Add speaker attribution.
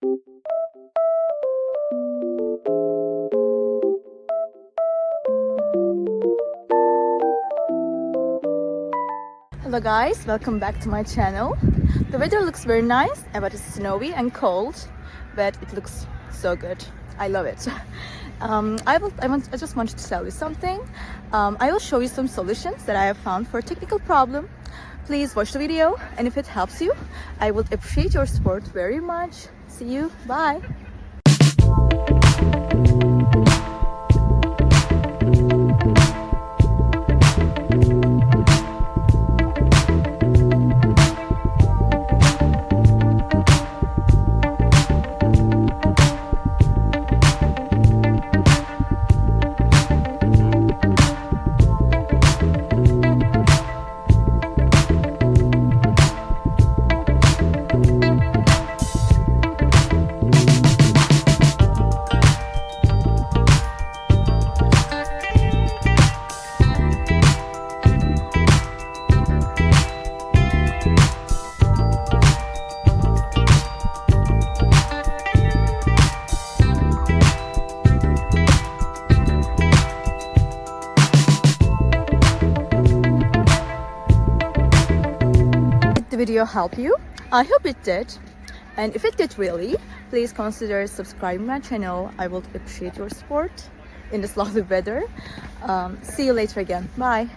Speaker 1: Hello guys, welcome back to my channel. The weather looks very nice, but it's snowy and cold, but it looks so good. I love it. I just wanted to tell you something. I will show you some solutions that I have found for a technical problem. Please watch the video, and if it helps you, I would appreciate your support very much. See you, bye. The video help you? I hope it did, and if it did really, please consider subscribing my channel. I will appreciate your support in this lovely weather. See you later again. Bye.